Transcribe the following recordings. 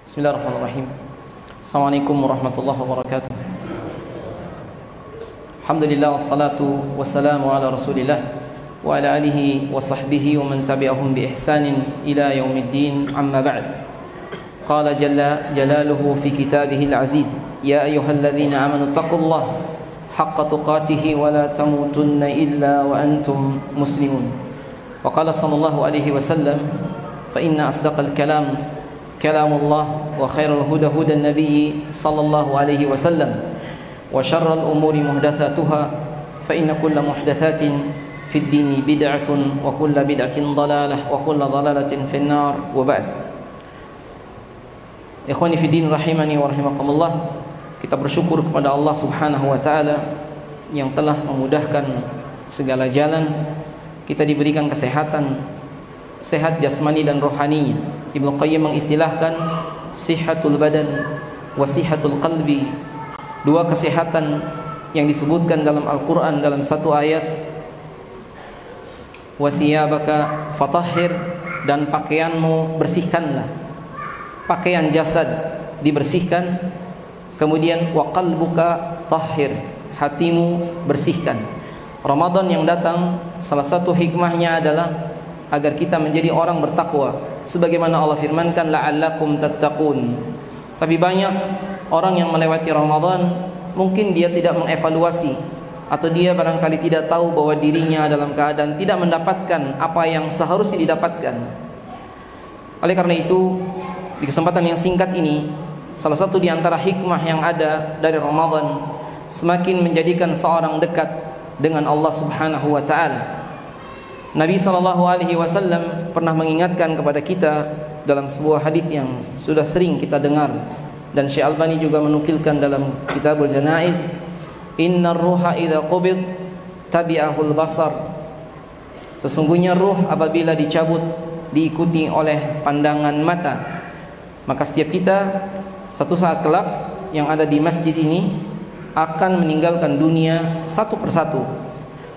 Bismillahirrahmanirrahim. Assalamualaikum warahmatullahi wabarakatuh. Alhamdulillah wassalatu wassalamu ala Rasulillah wa ala alihi wa sahbihi wa man tabi'ahum bi ihsanin ila yaumiddin, amma ba'd. Qala jalla jalaluhu fi kitabihil aziz, ya ayyuhalladzina amanu taqullaha haqqa tuqatih wa la tamutunna illa wa antum muslimun. Wa qala sallallahu alaihi wasallam, fa inna asdaqal kalam kalamullah wa khairul huda hudan nabiy sallallahu alaihi wasallam wa syarrul umuri muhdatsatuha fa inna kulla muhdatsatin fid dini bid'atun wa kulla bid'atin dhalalah wa kulla dhalalatin finnar wa ba'd. Ikhwani fi din rahimani wa rahimakumullah, kita bersyukur kepada Allah Subhanahu wa taala yang telah memudahkan segala jalan. Kita diberikan kesehatan, sehat jasmani dan rohaninya. Ibnu Qayyim mengistilahkan sihatul badan wa sihatul qalbi, dua kesehatan yang disebutkan dalam Al-Quran dalam satu ayat. Wa thiyabaka fatahhir, dan pakaianmu bersihkanlah. Pakaian jasad dibersihkan. Kemudian wa qalbuka tahhir, hatimu bersihkan. Ramadan yang datang, salah satu hikmahnya adalah agar kita menjadi orang bertakwa, sebagaimana Allah firmankan la'allakum tattaqun. Tapi banyak orang yang melewati Ramadan, mungkin dia tidak mengevaluasi, atau dia barangkali tidak tahu bahwa dirinya dalam keadaan tidak mendapatkan apa yang seharusnya didapatkan. Oleh karena itu, di kesempatan yang singkat ini, salah satu di antara hikmah yang ada dari Ramadan, semakin menjadikan seorang dekat dengan Allah Subhanahu wa taala. Nabi SAW pernah mengingatkan kepada kita dalam sebuah hadis yang sudah sering kita dengar, dan Syekh Albani juga menukilkan dalam Kitabul Janaiz, innar ruha idza qubid tabi'ahul basar. Sesungguhnya ruh apabila dicabut diikuti oleh pandangan mata. Maka setiap kita satu saat kelak yang ada di masjid ini akan meninggalkan dunia satu persatu.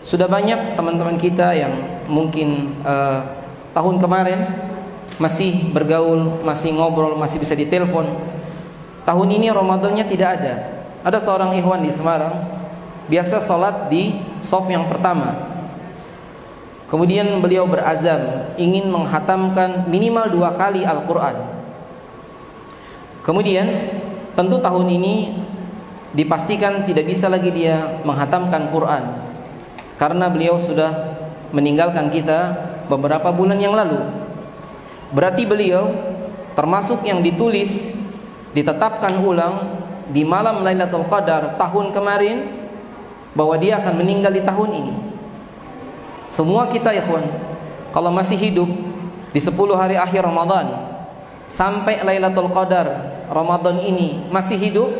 Sudah banyak teman-teman kita yang mungkin tahun kemarin masih bergaul, masih ngobrol, masih bisa ditelepon. Tahun ini Ramadannya tidak ada. Ada seorang ikhwan di Semarang, biasa sholat di shaf yang pertama. Kemudian beliau berazam ingin menghatamkan minimal 2 kali Al-Quran. Kemudian tentu tahun ini dipastikan tidak bisa lagi dia menghatamkan Quran, karena beliau sudah meninggalkan kita beberapa bulan yang lalu. Berarti beliau termasuk yang ditulis, ditetapkan ulang di malam Lailatul Qadar tahun kemarin, bahwa dia akan meninggal di tahun ini. Semua kita ya ikhwan, kalau masih hidup di 10 hari akhir Ramadan sampai Lailatul Qadar Ramadan ini masih hidup,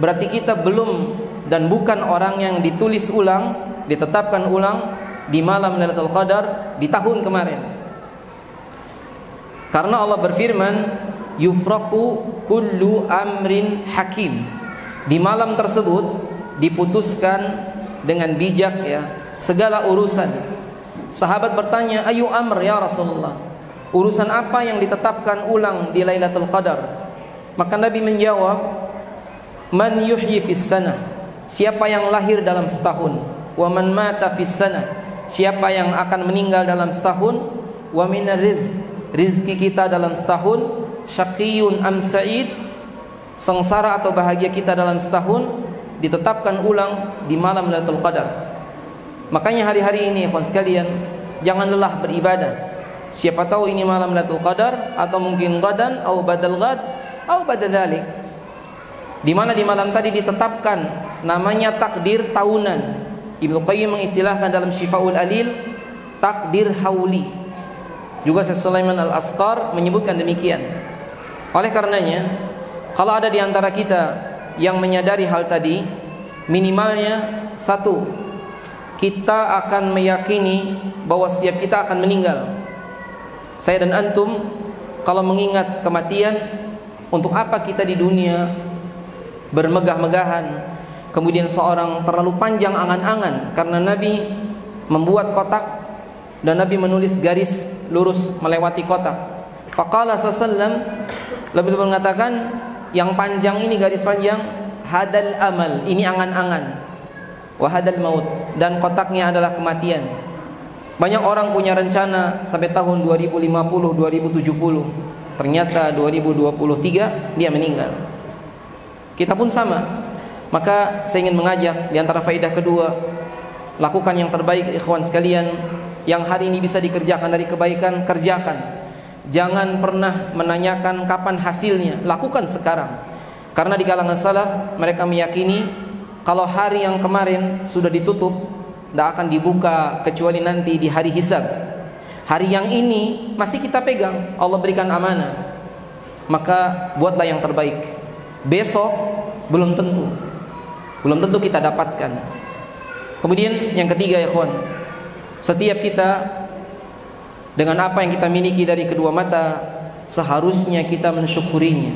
berarti kita belum dan bukan orang yang ditulis ulang, ditetapkan ulang di malam Lailatul Qadar di tahun kemarin. Karena Allah berfirman, yufraqu kullu amrin hakim. Di malam tersebut diputuskan dengan bijak ya segala urusan. Sahabat bertanya, ayu amr ya Rasulullah, urusan apa yang ditetapkan ulang di Lailatul Qadar? Maka Nabi menjawab, man yuhyi fis sanah, siapa yang lahir dalam setahun. Wa man mata fis sanah, siapa yang akan meninggal dalam setahun. Wa minar rizq, rizki kita dalam setahun. Syaqiyun am sa'id, sengsara atau bahagia kita dalam setahun ditetapkan ulang di malam Lailatul Qadar. Makanya hari-hari ini kawan sekalian, jangan lelah beribadah. Siapa tahu ini malam Lailatul Qadar, atau mungkin gadan atau badal gad atau badal dzalik, di mana di malam tadi ditetapkan namanya takdir tahunan. Ibnu Qayyim mengistilahkan dalam Syifaul Alil takdir hauli. Juga Syekh Sulaiman Al-Asqar menyebutkan demikian. Oleh karenanya, kalau ada di antara kita yang menyadari hal tadi, minimalnya satu, kita akan meyakini bahwa setiap kita akan meninggal. Saya dan antum kalau mengingat kematian, untuk apa kita di dunia bermegah-megahan, kemudian seorang terlalu panjang angan-angan, karena Nabi membuat kotak dan Nabi menulis garis lurus melewati kotak. Faqala sallallahu lebih mengatakan yang panjang ini, garis panjang, hadal amal, ini angan-angan, wa hadal maut, dan kotaknya adalah kematian. Banyak orang punya rencana sampai tahun 2050, 2070, ternyata 2023 dia meninggal. Kita pun sama. Maka saya ingin mengajak di antara faedah kedua, lakukan yang terbaik ikhwan sekalian. Yang hari ini bisa dikerjakan dari kebaikan, kerjakan. Jangan pernah menanyakan kapan hasilnya, lakukan sekarang. Karena di kalangan salaf mereka meyakini kalau hari yang kemarin sudah ditutup, tidak akan dibuka kecuali nanti di hari hisab. Hari yang ini masih kita pegang, Allah berikan amanah, maka buatlah yang terbaik. Besok belum tentu kita dapatkan. Kemudian yang ketiga ya ikhwan, setiap kita dengan apa yang kita miliki dari kedua mata seharusnya kita mensyukurinya.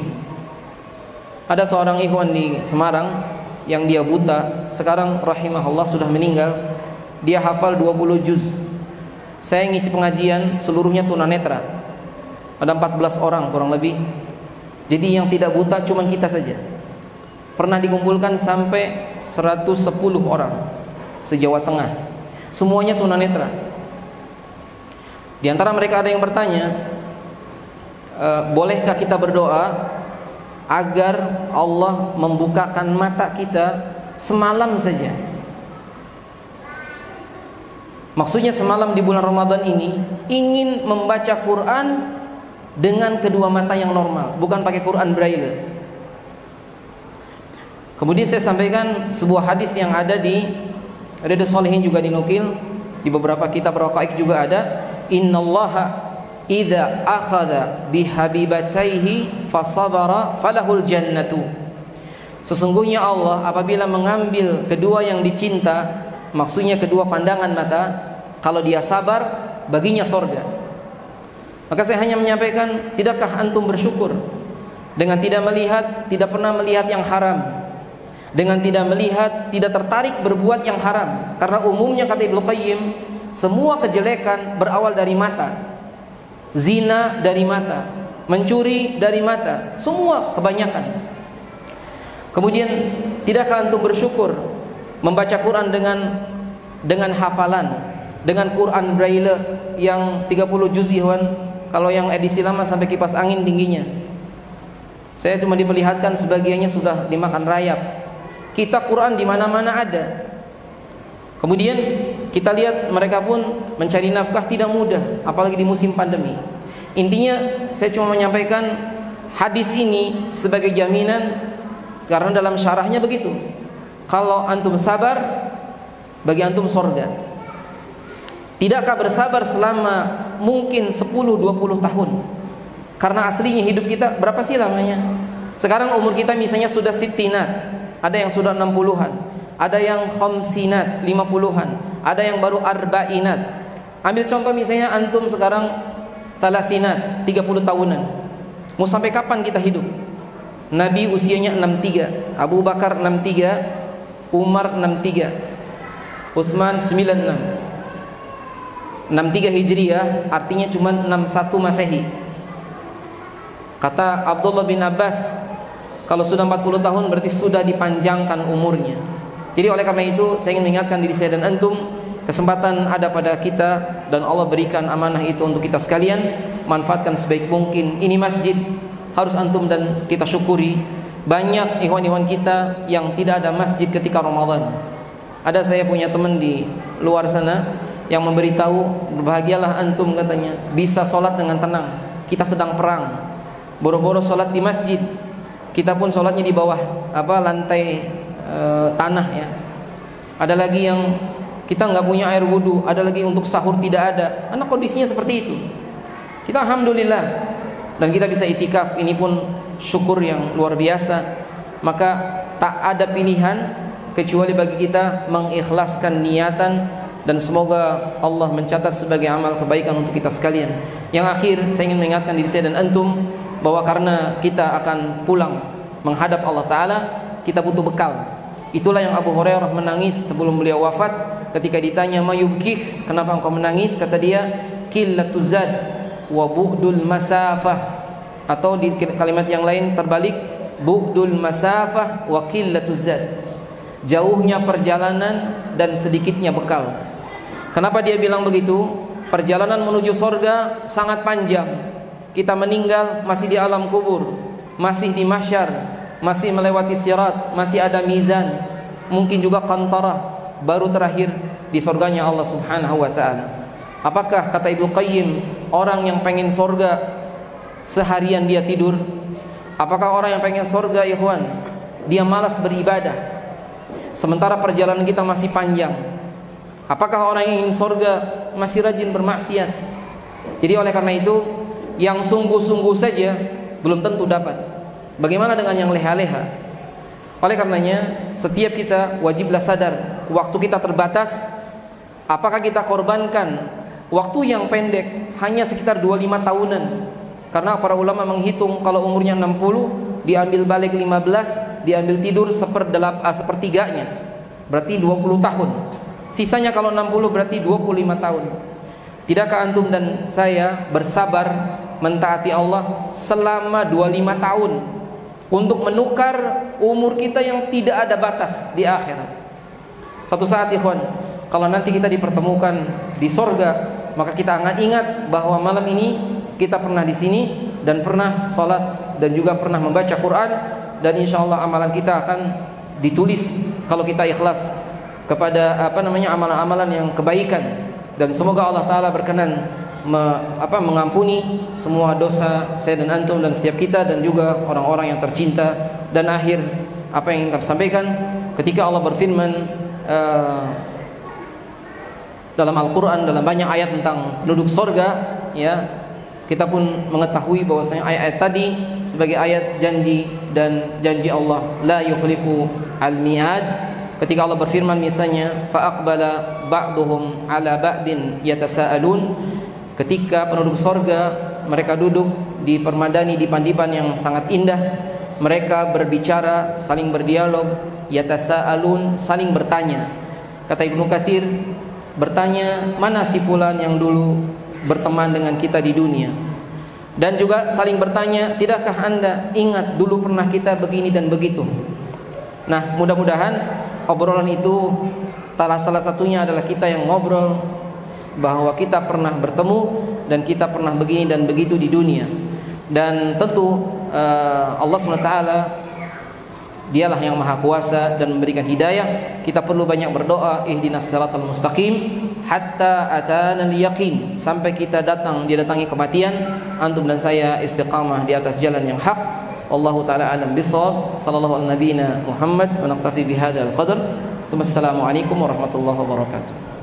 Ada seorang ikhwan di Semarang yang dia buta, sekarang rahimahullah sudah meninggal. Dia hafal 20 juz. Saya ngisi pengajian seluruhnya tunanetra. Ada 14 orang kurang lebih. Jadi yang tidak buta cuma kita saja. Pernah dikumpulkan sampai 110 orang se-Jawa Tengah. Semuanya tunanetra. Di antara mereka ada yang bertanya, bolehkah kita berdoa agar Allah membukakan mata kita semalam saja? Maksudnya semalam di bulan Ramadan ini ingin membaca Quran dengan kedua mata yang normal, bukan pakai Quran Braille. Kemudian saya sampaikan sebuah hadis yang ada di Riyadhus Shalihin, juga dinukil di beberapa kitab raqaiq juga ada. Innallaha idza akhadha bihabibataihi fasabara falahul jannatu. Sesungguhnya Allah apabila mengambil kedua yang dicinta, maksudnya kedua pandangan mata, kalau dia sabar baginya surga. Maka saya hanya menyampaikan, tidakkah antum bersyukur dengan tidak pernah melihat yang haram, dengan tidak melihat, tidak tertarik berbuat yang haram? Karena umumnya kata Ibnu Qayyim, semua kejelekan berawal dari mata. Zina dari mata, mencuri dari mata, semua kebanyakan. Kemudian tidakkah antum bersyukur membaca Quran dengan hafalan, dengan Quran Braille yang 30 juz ihwan, kalau yang edisi lama sampai kipas angin tingginya. Saya cuma diperlihatkan sebagiannya sudah dimakan rayap. Kita Quran di mana-mana ada. Kemudian kita lihat mereka pun mencari nafkah tidak mudah, apalagi di musim pandemi. Intinya saya cuma menyampaikan hadis ini sebagai jaminan, karena dalam syarahnya begitu. Kalau antum sabar, bagi antum surga. Tidakkah bersabar selama mungkin 10-20 tahun? Karena aslinya hidup kita berapa sih lamanya? Sekarang umur kita misalnya sudah sittinat, ada yang sudah 60-an, ada yang khamsinat, 50-an, ada yang baru arba'inat. Ambil contoh misalnya antum sekarang thalathinat, 30 tahunan. Mau sampai kapan kita hidup? Nabi usianya 63, Abu Bakar 63, Umar 63, Utsman 96. 63 Hijriah artinya cuma 61 Masehi. Kata Abdullah bin Abbas, kalau sudah 40 tahun berarti sudah dipanjangkan umurnya. Jadi oleh karena itu saya ingin mengingatkan diri saya dan antum, kesempatan ada pada kita dan Allah berikan amanah itu untuk kita sekalian, manfaatkan sebaik mungkin. Ini masjid harus antum dan kita syukuri. Banyak ikhwan-ikhwan kita yang tidak ada masjid ketika Ramadan. Ada saya punya teman di luar sana yang memberitahu, berbahagialah antum katanya, bisa sholat dengan tenang. Kita sedang perang, boro-boro sholat di masjid. Kita pun sholatnya di bawah lantai tanah ya. Ada lagi yang kita nggak punya air wudhu, ada lagi untuk sahur tidak ada. Karena kondisinya seperti itu. Kita alhamdulillah dan kita bisa itikaf, ini pun syukur yang luar biasa. Maka tak ada pilihan kecuali bagi kita mengikhlaskan niatan, dan semoga Allah mencatat sebagai amal kebaikan untuk kita sekalian. Yang akhir saya ingin mengingatkan diri saya dan antum bahwa karena kita akan pulang menghadap Allah Ta'ala, kita butuh bekal. Itulah yang Abu Hurairah menangis sebelum beliau wafat. Ketika ditanya, ma yubkik, kenapa engkau menangis? Kata dia, qillatuz zad wa bu'dul masafah. atau di kalimat yang lain terbalik, bu'dul masafah wa qillatuz zad. Jauhnya perjalanan dan sedikitnya bekal. Kenapa dia bilang begitu? Perjalanan menuju sorga sangat panjang. Kita meninggal masih di alam kubur, masih di mahsyar, masih melewati sirat, masih ada mizan, mungkin juga qantarah, baru terakhir di sorganya Allah Subhanahu wa ta'ala. Apakah kata Ibnu Qayyim, orang yang pengen sorga seharian dia tidur? Apakah orang yang pengen sorga, ikhwan, dia malas beribadah sementara perjalanan kita masih panjang? Apakah orang yang ingin sorga masih rajin bermaksiat? Jadi oleh karena itu, yang sungguh-sungguh saja belum tentu dapat. Bagaimana dengan yang leha-leha? Oleh karenanya, setiap kita wajiblah sadar waktu kita terbatas. Apakah kita korbankan waktu yang pendek hanya sekitar 25 tahunan? Karena para ulama menghitung kalau umurnya 60 diambil balik 15, diambil tidur sepertiganya, berarti 20 tahun. Sisanya kalau 60 berarti 25 tahun. Tidakkah antum dan saya bersabar mentaati Allah selama 25 tahun untuk menukar umur kita yang tidak ada batas di akhirat? Satu saat, ikhwan, kalau nanti kita dipertemukan di sorga, maka kita akan ingat bahwa malam ini kita pernah di sini dan pernah sholat dan juga pernah membaca Quran, dan insya Allah amalan kita akan ditulis kalau kita ikhlas kepada amalan-amalan yang kebaikan. Dan semoga Allah Ta'ala berkenan mengampuni semua dosa saya dan antum dan setiap kita, dan juga orang-orang yang tercinta. Dan akhir apa yang ingin kami sampaikan, ketika Allah berfirman dalam Al-Quran, dalam banyak ayat tentang penduduk sorga, ya, kita pun mengetahui bahwasanya ayat-ayat tadi sebagai ayat janji, dan janji Allah la yukhlifu al-mi'ad. Ketika Allah berfirman misalnya, fa'aqbala ba'duhum ala ba'din yatasa'alun, ketika penduduk sorga mereka duduk di permadani, di pandipan yang sangat indah, mereka berbicara, saling berdialog, yatasa'alun, saling bertanya. Kata Ibnu Katsir, bertanya, mana si fulan yang dulu berteman dengan kita di dunia? Dan juga saling bertanya, tidakkah anda ingat dulu pernah kita begini dan begitu? Nah, mudah-mudahan obrolan itu salah satunya adalah kita yang ngobrol bahwa kita pernah bertemu dan kita pernah begini dan begitu di dunia. Dan tentu Allah SWT dialah yang maha kuasa dan memberikan hidayah. Kita perlu banyak berdoa, ihdinas siratal mustaqim hatta atana al-yaqin, sampai kita didatangi kematian, antum dan saya istiqamah di atas jalan yang hak. Wallahu ta'ala alam bisawab. Sallallahu ala nabiyina Muhammad wa naqtafi bihadzal qadar. Assalamualaikum warahmatullahi wabarakatuh.